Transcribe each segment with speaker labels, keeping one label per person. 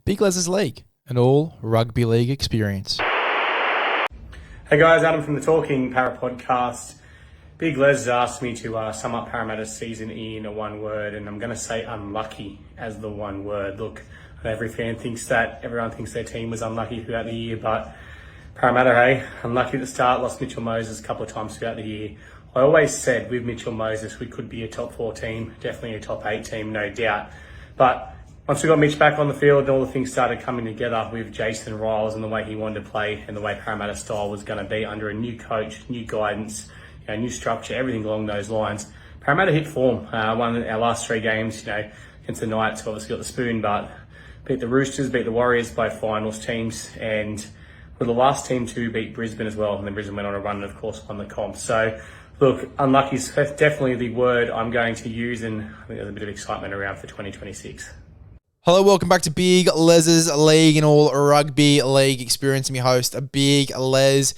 Speaker 1: Big LEZ'S League, an all rugby league experience.
Speaker 2: Hey guys, Adam from the Talking Para podcast. Big Les asked me to sum up Parramatta's season in one word, and I'm going to say unlucky as the one word. Look, everyone thinks their team was unlucky throughout the year, but Parramatta, hey, unlucky at the start, lost Mitchell Moses a couple of times throughout the year. I always said with Mitchell Moses, we could be a top 4 team, definitely a top 8 team, no doubt. But once we got Mitch back on the field and all the things started coming together with Jason Riles and the way he wanted to play and the way Parramatta style was going to be under a new coach, new guidance, new structure, everything along those lines, Parramatta hit form. Won our last 3 games, against the Knights, obviously got the spoon, but beat the Roosters, beat the Warriors, both finals teams, and were the last team to beat Brisbane as well. And then Brisbane went on a run and, of course, won the comp. So, look, unlucky is definitely the word I'm going to use, and I think there's a bit of excitement around for 2026.
Speaker 1: Hello, welcome back to Big LEZ'S League, an all rugby league experience. I'm your host, Big Les.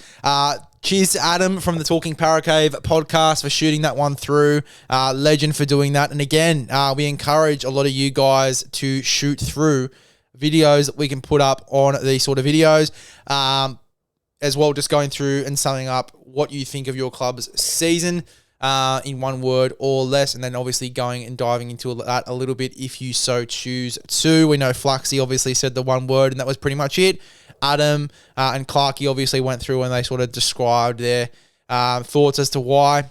Speaker 1: Cheers to Adam from the Talking Paracave podcast for shooting that one through. Legend for doing that. And again, we encourage a lot of you guys to shoot through videos that we can put up on these sort of videos. As well, just going through and summing up what you think of your club's season in one word or less, and then obviously going and diving into that a little bit if you so choose to. We know Flaxy obviously said the one word, and that was pretty much it. Adam and Clarkey obviously went through and they sort of described their thoughts as to why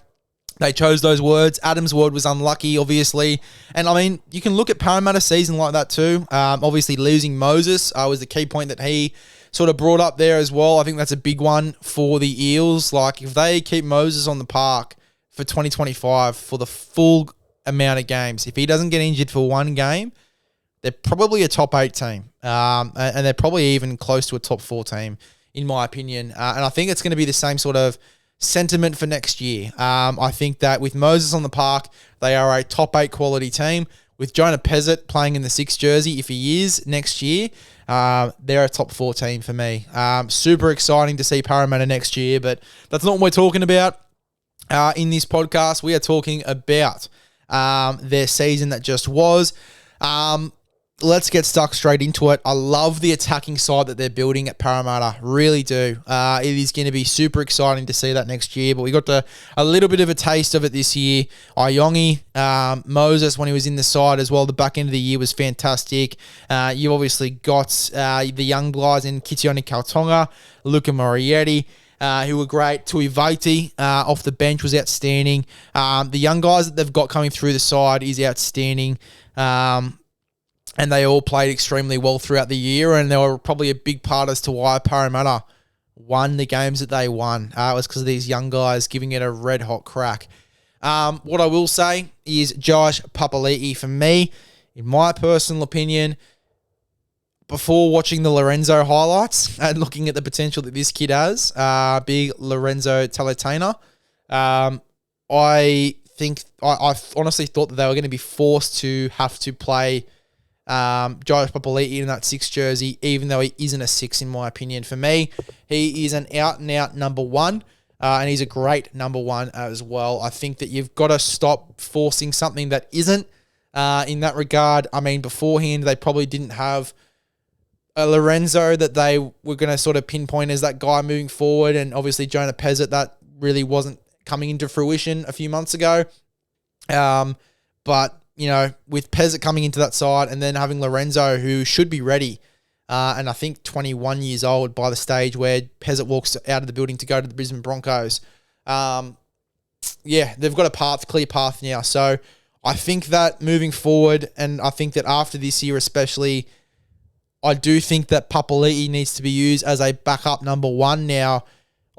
Speaker 1: they chose those words. Adam's word was unlucky, obviously. And, I mean, you can look at Parramatta's season like that too. Obviously, losing Moses was the key point that he sort of brought up there as well. I think that's a big one for the Eels. Like, if they keep Moses on the park for 2025 for the full amount of games, if he doesn't get injured for one game, they're probably a top 8 team. And they're probably even close to a top 4 team, in my opinion. And I think it's going to be the same sort of sentiment for next year. I think that with Moses on the park, they are a top 8 quality team. With Jonah Pezzett playing in the 6 jersey, if he is next year, they're a top 4 team for me. Super exciting to see Parramatta next year, but that's not what we're talking about. In this podcast, we are talking about their season that just was. Let's get stuck straight into it. I love the attacking side that they're building at Parramatta. Really do. It is going to be super exciting to see that next year, but we got a little bit of a taste of it this year. Iongi, Moses, when he was in the side as well, the back end of the year was fantastic. You obviously got the young guys in Kitione Kautonga, Luca Morietti, who were great. Tui Vaiti off the bench was outstanding. The young guys that they've got coming through the side is outstanding. And they all played extremely well throughout the year, and they were probably a big part as to why Parramatta won the games that they won. It was because of these young guys giving it a red-hot crack. What I will say is Josh Papali'i, for me, in my personal opinion, before watching the Lorenzo highlights and looking at the potential that this kid has, big Lorenzo Talatena, I honestly thought that they were going to be forced to have to play Josh Papali'i in that 6 jersey, even though he isn't a 6 in my opinion. For me, he is an out-and-out number 1, and he's a great number 1 as well. I think that you've got to stop forcing something that isn't in that regard. I mean, beforehand, they probably didn't have a Lorenzo that they were going to sort of pinpoint as that guy moving forward, and obviously Jonah Pezzett, that really wasn't coming into fruition a few months ago. But with Pezzett coming into that side and then having Lorenzo, who should be ready, and I think 21 years old by the stage where Pezzett walks out of the building to go to the Brisbane Broncos. They've got a clear path now. So I think that moving forward, and I think that after this year especially, I do think that Papali'i needs to be used as a backup number 1 now.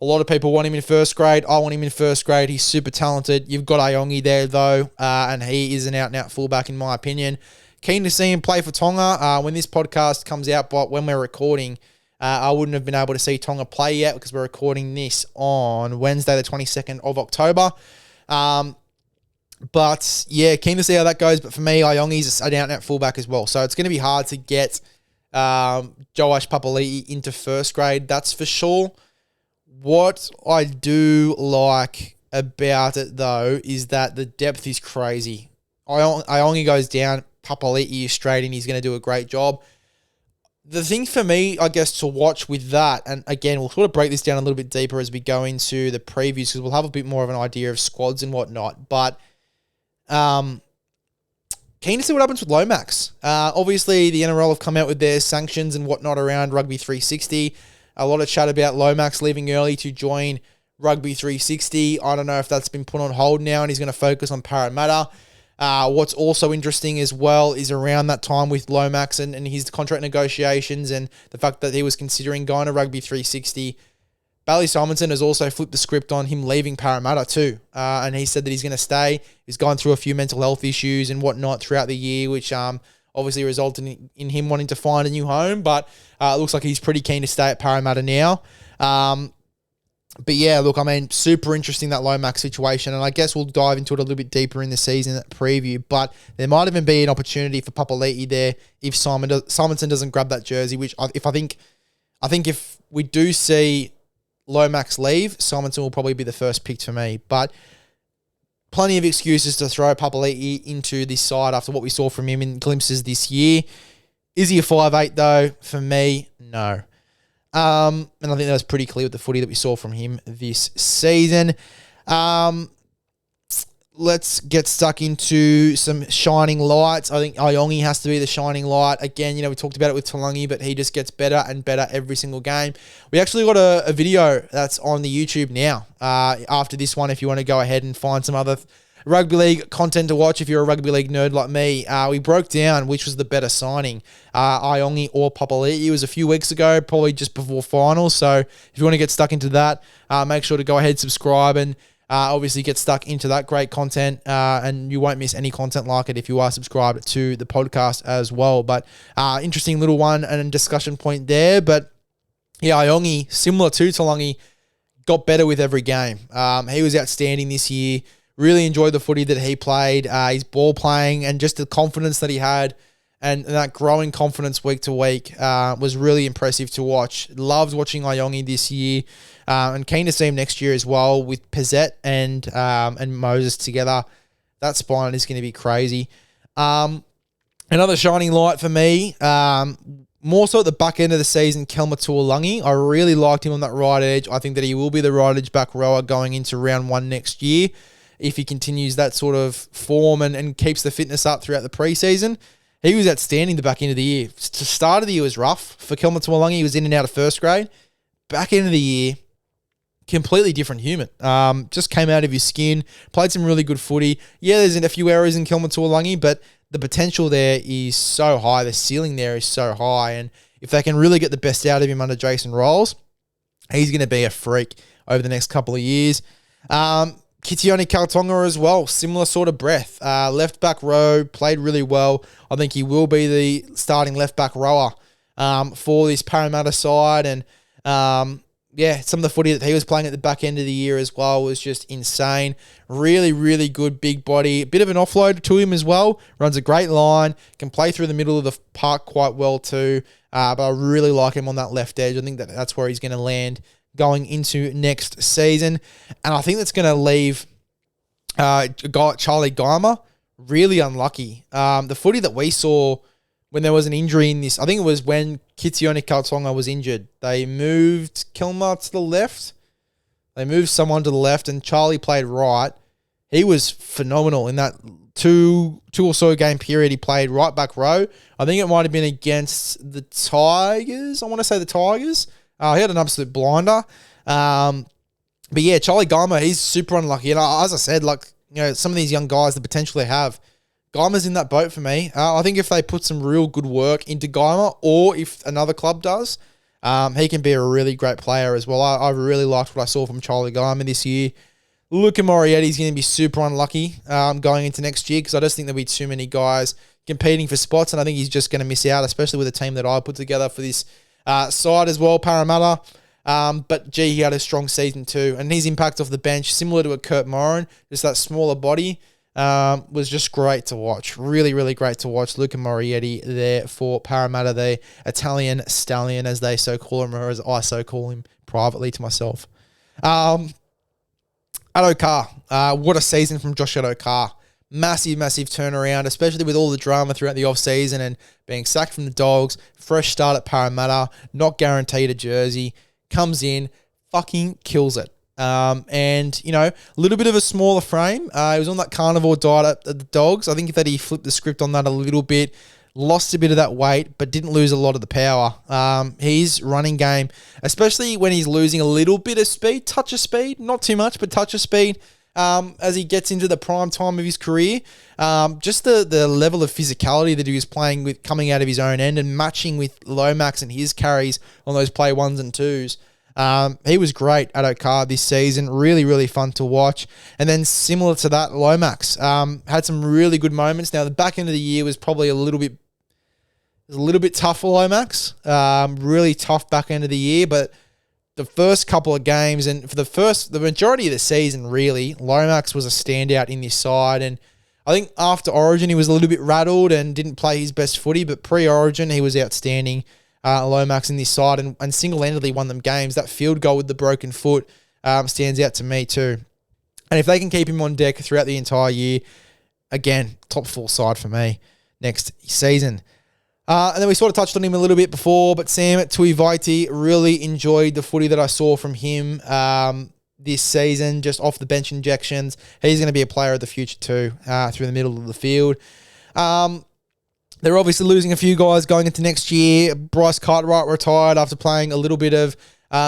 Speaker 1: A lot of people want him in first grade. I want him in first grade. He's super talented. You've got Iongi there, though, and he is an out-and-out fullback, in my opinion. Keen to see him play for Tonga. When this podcast comes out, but when we're recording, I wouldn't have been able to see Tonga play yet because we're recording this on Wednesday, the 22nd of October. But, yeah, keen to see how that goes. But for me, Iongi's an out-and-out fullback as well. So it's going to be hard to get Joash Papali'i into first grade, that's for sure. What I do like about it, though, is that the depth is crazy. Iongi goes down, Papali'i is straight in, he's going to do a great job. The thing for me, I guess, to watch with that, and again, we'll sort of break this down a little bit deeper as we go into the previews because we'll have a bit more of an idea of squads and whatnot. But keen to see what happens with Lomax. Obviously, the NRL have come out with their sanctions and whatnot around Rugby 360. A lot of chat about Lomax leaving early to join Rugby 360. I don't know if that's been put on hold now and he's going to focus on Parramatta. What's also interesting as well is around that time with Lomax and his contract negotiations and the fact that he was considering going to Rugby 360. Bailey Simonson has also flipped the script on him leaving Parramatta too. And he said that he's going to stay. He's gone through a few mental health issues and whatnot throughout the year, which obviously resulted in him wanting to find a new home. But it looks like he's pretty keen to stay at Parramatta now. But yeah, look, I mean, super interesting, that Lomax situation, and I guess we'll dive into it a little bit deeper in the season preview, but there might even be an opportunity for Papali'i there if Simonson doesn't grab that jersey, which I think if we do see Lomax leave, Simonson will probably be the first pick for me, but plenty of excuses to throw Papali'i into this side after what we saw from him in glimpses this year. Is he a 5'8" though? For me, no. And I think that was pretty clear with the footy that we saw from him this season. Let's get stuck into some shining lights. I think Iongi has to be the shining light. Again, we talked about it with Taulagi, but he just gets better and better every single game. We actually got a video that's on the YouTube now after this one if you want to go ahead and find some other rugby league content to watch if you're a rugby league nerd like me. We broke down which was the better signing, Iongi or Papali'i. It was a few weeks ago, probably just before finals. So if you want to get stuck into that, make sure to go ahead, subscribe, and obviously get stuck into that great content. And you won't miss any content like it if you are subscribed to the podcast as well. But interesting little one and discussion point there. But yeah, Iongi, similar to Taulagi, got better with every game. He was outstanding this year. Really enjoyed the footy that he played, his ball playing, and just the confidence that he had, and that growing confidence week to week was really impressive to watch. Loved watching Iongi this year, and keen to see him next year as well with Pizzette and Moses together. That spine is going to be crazy. Another shining light for me, more so at the back end of the season, Kelma Tuolungi. I really liked him on that right edge. I think that he will be the right edge back rower going into round 1 next year, if he continues that sort of form and keeps the fitness up throughout the preseason. He was outstanding the back end of the year. The start of the year was rough for Kelma Tuolungi. He was in and out of first grade. Back end of the year, completely different human. Just came out of his skin, played some really good footy. Yeah, there's a few errors in Kelma Tuolungi, but the potential there is so high. The ceiling there is so high. And if they can really get the best out of him under Jason Rolls, he's going to be a freak over the next couple of years. Kitione Kaltonga as well, similar sort of breath. Left back row, played really well. I think he will be the starting left back rower for this Parramatta side. And some of the footy that he was playing at the back end of the year as well was just insane. Really, really good big body. A bit of an offload to him as well. Runs a great line. Can play through the middle of the park quite well too. But I really like him on that left edge. I think that's where he's going to land going into next season. And I think that's going to leave Charlie Geimer really unlucky. The footy that we saw when there was an injury in this, I think it was when Kitione Kaltonga was injured. They moved Kilmer to the left. They moved someone to the left and Charlie played right. He was phenomenal in that two or so game period. He played right back row. I think it might have been against the Tigers. I want to say the Tigers. He had an absolute blinder. But yeah, Charlie Geimer, he's super unlucky. And as I said, some of these young guys, the potential they have, Geimer's in that boat for me. I think if they put some real good work into Geimer, or if another club does, he can be a really great player as well. I really liked what I saw from Charlie Geimer this year. Luca Morietti's going to be super unlucky going into next year because I just think there'll be too many guys competing for spots, and I think he's just going to miss out, especially with the team that I put together for this side as well, Parramatta. But gee, he had a strong season too, and his impact off the bench, similar to a Kurt Moran, just that smaller body, was just great to watch. Really, really great to watch. Luca Morietti there for Parramatta, the Italian stallion, as they so call him, or as I so call him privately to myself. Addo Carr, what a season from Josh Addo Carr. massive turnaround, especially with all the drama throughout the off-season and being sacked from the Dogs, fresh start at Parramatta, not guaranteed a jersey, comes in, fucking kills it. And, you know, a little bit of a smaller frame. He was on that carnivore diet at the Dogs. I think that he flipped the script on that a little bit, lost a bit of that weight, but didn't lose a lot of the power. His running game, especially when he's losing a little bit of speed, touch of speed, not too much, but touch of speed, as he gets into the prime time of his career, just the level of physicality that he was playing with coming out of his own end and matching with Lomax and his carries on those play 1s and 2s. He was great at Okar this season. Really fun to watch. And then similar to that, Lomax had some really good moments. Now, the back end of the year was probably a little bit tough for Lomax. Really tough back end of the year, but the first couple of games and for the majority of the season, really, Lomax was a standout in this side. And I think after Origin, he was a little bit rattled and didn't play his best footy, but pre-Origin, he was outstanding. Lomax in this side and single-handedly won them games. That field goal with the broken foot stands out to me too. And if they can keep him on deck throughout the entire year, again, top 4 side for me next season. And then we sort of touched on him a little bit before, but Sam Tuiviti, really enjoyed the footy that I saw from him this season, just off the bench injections. He's going to be a player of the future too, through the middle of the field. They're obviously losing a few guys going into next year. Bryce Cartwright retired after playing a little bit of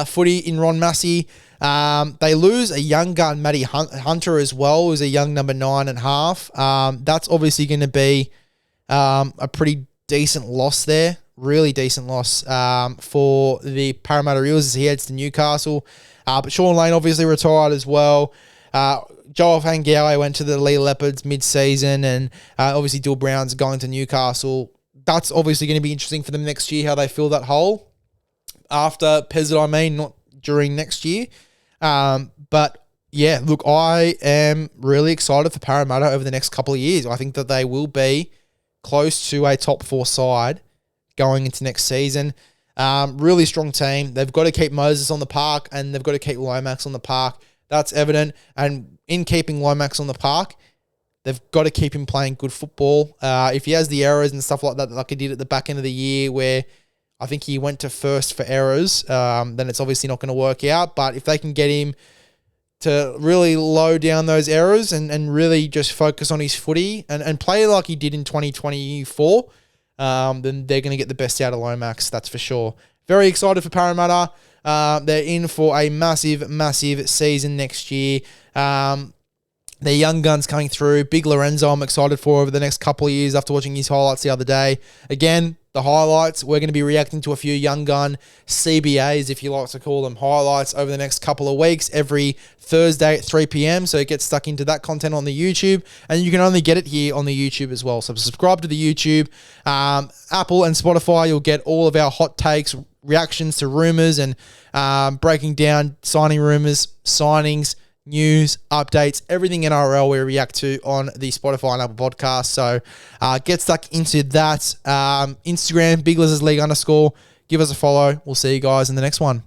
Speaker 1: footy in Ron Massey. They lose a young gun, Matty Hunter, as well, who's a young number 9.5. That's obviously going to be a pretty decent loss there. Really decent loss for the Parramatta Eels as he heads to Newcastle. But Sean Lane obviously retired as well. Joel Fangawe went to the Lee Leopards mid-season, and obviously Dill Brown's going to Newcastle. That's obviously going to be interesting for them next year, how they fill that hole after Pezzett, not during next year. But yeah, look, I am really excited for Parramatta over the next couple of years. I think that they will be close to a top 4 side going into next season. Really strong team. They've got to keep Moses on the park, and they've got to keep Lomax on the park. That's evident. And in keeping Lomax on the park, they've got to keep him playing good football. If he has the errors and stuff like that, like he did at the back end of the year, where I think he went to first for errors, then it's obviously not going to work out. But if they can get him to really low down those errors and really just focus on his footy and play like he did in 2024, then they're going to get the best out of Lomax, that's for sure. Very excited for Parramatta. They're in for a massive season next year. Their young guns coming through. Big Lorenzo, I'm excited for over the next couple of years after watching his highlights the other day. Again, the highlights, we're going to be reacting to a few young gun CBAs, if you like to call them, highlights over the next couple of weeks, every Thursday at 3 p.m. So get stuck into that content on the YouTube, and you can only get it here on the YouTube as well. So subscribe to the YouTube. Apple and Spotify, you'll get all of our hot takes, reactions to rumors, and breaking down signing rumors, signings, news, updates, everything NRL we react to on the Spotify and Apple podcast. So get stuck into that. Instagram, Big LEZ'S League _. Give us a follow. We'll see you guys in the next one.